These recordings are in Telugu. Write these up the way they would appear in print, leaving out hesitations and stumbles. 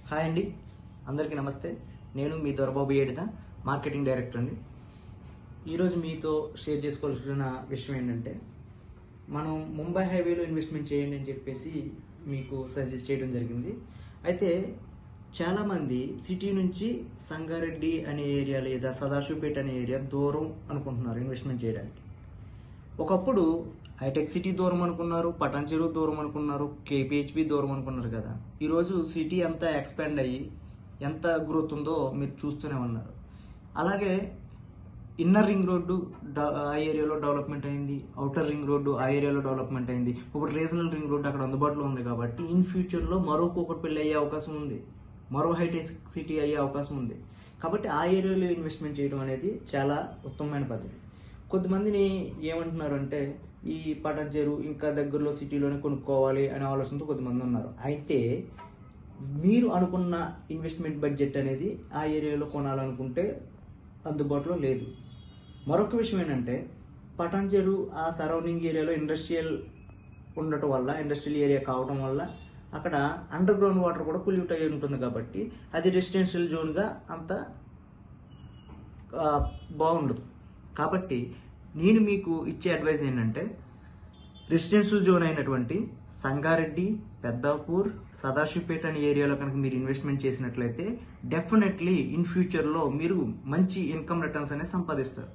హాయ్ అండి, అందరికీ నమస్తే. నేను మీ దొరబాబు ఏడిత, మార్కెటింగ్ డైరెక్టర్ అండి. ఈరోజు మీతో షేర్ చేసుకోవాల్సిన విషయం ఏంటంటే, మనం ముంబై హైవేలో ఇన్వెస్ట్మెంట్ చేయండి అని చెప్పేసి మీకు సజెస్ట్ చేయడం జరిగింది. అయితే చాలామంది సిటీ నుంచి సంగారెడ్డి అనే ఏరియా లేదా సదాశివపేట అనే ఏరియా దూరం అనుకుంటున్నారు ఇన్వెస్ట్మెంట్ చేయడానికి. ఒకప్పుడు హైటెక్ సిటీ దూరం అనుకున్నారు, పటాన్ చెరువు దూరం అనుకున్నారు, కేపీహెచ్బి దూరం అనుకున్నారు కదా. ఈరోజు సిటీ అంతా ఎక్స్పాండ్ అయ్యి ఎంత గ్రోత్ ఉందో మీరు చూస్తూనే ఉన్నారు. అలాగే ఇన్నర్ రింగ్ రోడ్డు ఆ ఏరియాలో డెవలప్మెంట్ అయింది, అవుటర్ రింగ్ రోడ్డు ఆ ఏరియాలో డెవలప్మెంట్ అయింది. ఇప్పుడు రీజనల్ రింగ్ రోడ్డు అక్కడ అందుబాటులో ఉంది కాబట్టి ఇన్ ఫ్యూచర్లో మరో కూకట్పల్లి అయ్యే అవకాశం ఉంది, మరో హైటెక్ సిటీ అయ్యే అవకాశం ఉంది. కాబట్టి ఆ ఏరియాలో ఇన్వెస్ట్మెంట్ చేయడం అనేది చాలా ఉత్తమమైన పద్ధతి. కొద్దిమందిని ఏమంటున్నారు అంటే, ఈ పటాన్ చెరువు ఇంకా దగ్గరలో సిటీలోనే కొనుక్కోవాలి అనే ఆలోచనతో కొద్దిమంది ఉన్నారు. అయితే మీరు అనుకున్న ఇన్వెస్ట్మెంట్ బడ్జెట్ అనేది ఆ ఏరియాలో కొనాలనుకుంటే అందుబాటులో లేదు. మరొక విషయం ఏంటంటే, పటాన్ చెరువు ఆ సరౌండింగ్ ఏరియాలో ఇండస్ట్రియల్ ఉండటం వల్ల, ఇండస్ట్రియల్ ఏరియా కావడం వల్ల అక్కడ అండర్ గ్రౌండ్ వాటర్ కూడా పొల్యూట్ అయ్యి ఉంటుంది కాబట్టి అది రెసిడెన్షియల్ జోన్గా అంత బాగుండదు. కాబట్టి నేను మీకు ఇచ్చే అడ్వైస్ ఏంటంటే, రెసిడెన్షియల్ జోన్ అయినటువంటి సంగారెడ్డి, పెద్దాపూర్, సదాశివపేట అనే ఏరియాలో కనుక మీరు ఇన్వెస్ట్మెంట్ చేసినట్లయితే డెఫినెట్లీ ఇన్ ఫ్యూచర్లో మీరు మంచి ఇన్కమ్ రిటర్న్స్ అనేది సంపాదిస్తారు.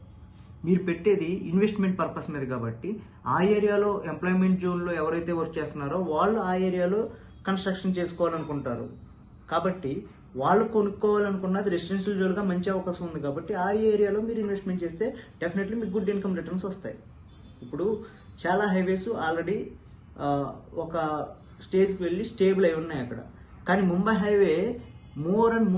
మీరు పెట్టేది ఇన్వెస్ట్మెంట్ పర్పస్ మీద కాబట్టి ఆ ఏరియాలో ఎంప్లాయ్మెంట్ జోన్లో ఎవరైతే వర్క్ చేస్తున్నారో వాళ్ళు ఆ ఏరియాలో కన్స్ట్రక్షన్ చేసుకోవాలనుకుంటారు. కాబట్టి వాళ్ళు కొనుక్కోవాలనుకున్నది రెసిడెన్షియల్ జోన్గా మంచి అవకాశం ఉంది కాబట్టి ఆ ఏరియాలో మీరు ఇన్వెస్ట్మెంట్ చేస్తే డెఫినెట్లీ మీకు గుడ్ ఇన్కమ్ రిటర్న్స్ వస్తాయి. ఇప్పుడు చాలా హైవేస్ ఆల్రెడీ ఒక స్టేజ్కి వెళ్ళి స్టేబుల్ అయి ఉన్నాయి అక్కడ. కానీ Mumbai highway more and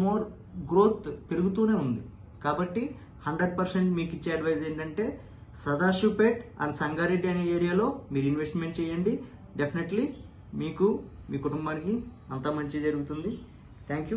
more growth పెరుగుతూనే ఉంది. కాబట్టి 100% మీకు ఇచ్చే అడ్వైజ్ ఏంటంటే, సదాశివపేట్ అండ్ సంగారెడ్డి అనే ఏరియాలో మీరు ఇన్వెస్ట్మెంట్ చేయండి. డెఫినెట్లీ మీకు, మీ కుటుంబానికి అంతా మంచి జరుగుతుంది. Thank you.